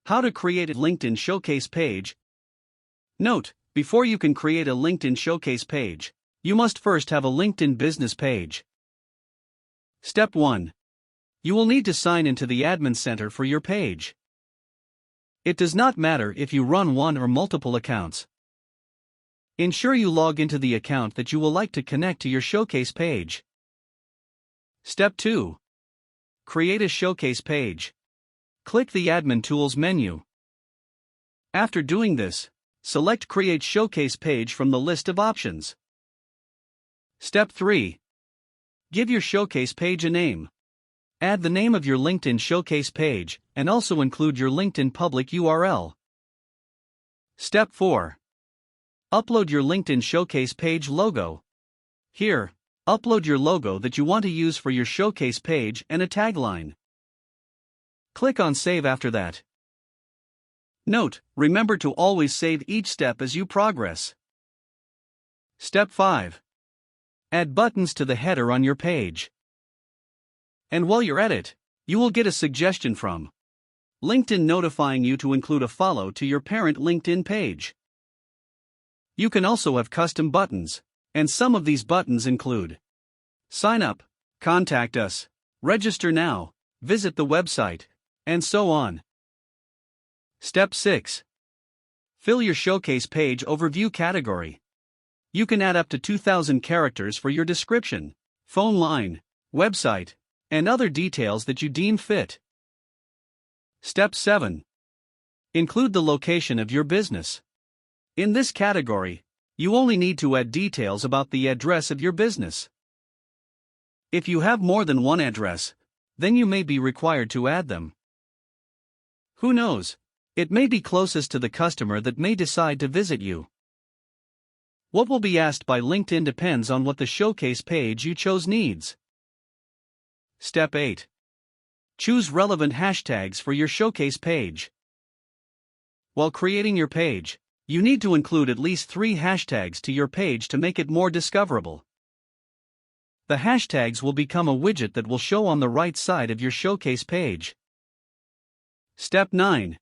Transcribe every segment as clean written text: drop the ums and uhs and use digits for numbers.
How to create a LinkedIn showcase page. Note, before you can create a LinkedIn showcase page, you must first have a LinkedIn business page. Step 1. You will need to sign into the admin center for your page. It does not matter if you run one or multiple accounts. Ensure you log into the account that you will like to connect to your showcase page. Step 2. Create a showcase page. Click the Admin Tools menu. After doing this, select Create Showcase Page from the list of options. Step 3. Give your showcase page a name. Add the name of your LinkedIn showcase page, and also include your LinkedIn public URL. Step 4. Upload your LinkedIn showcase page logo. Here, upload your logo that you want to use for your showcase page and a tagline. Click on Save after that. Note, remember to always save each step as you progress. Step 5. Add buttons to the header on your page. And while you're at it, you will get a suggestion from LinkedIn notifying you to include a follow to your parent LinkedIn page. You can also have custom buttons, and some of these buttons include Sign up, Contact us, Register now, Visit the website, and so on. Step 6. Fill your showcase page overview category. You can add up to 2,000 characters for your description, phone line, website, and other details that you deem fit. Step 7. Include the location of your business. In this category, you only need to add details about the address of your business. If you have more than one address, then you may be required to add them. Who knows? It may be closest to the customer that may decide to visit you. What will be asked by LinkedIn depends on what the showcase page you chose needs. Step 8. Choose relevant hashtags for your showcase page. While creating your page, you need to include at least 3 hashtags to your page to make it more discoverable. The hashtags will become a widget that will show on the right side of your showcase page. Step 9.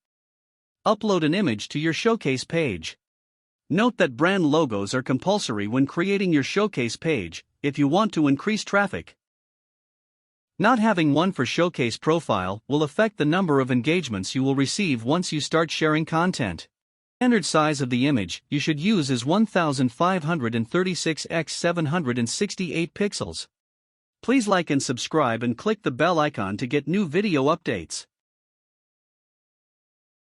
Upload an image to your showcase page. Note that brand logos are compulsory when creating your showcase page if you want to increase traffic. Not having one for showcase profile will affect the number of engagements you will receive once you start sharing content. Standard size of the image you should use is 1536 x 768 pixels. Please like and subscribe and click the bell icon to get new video updates.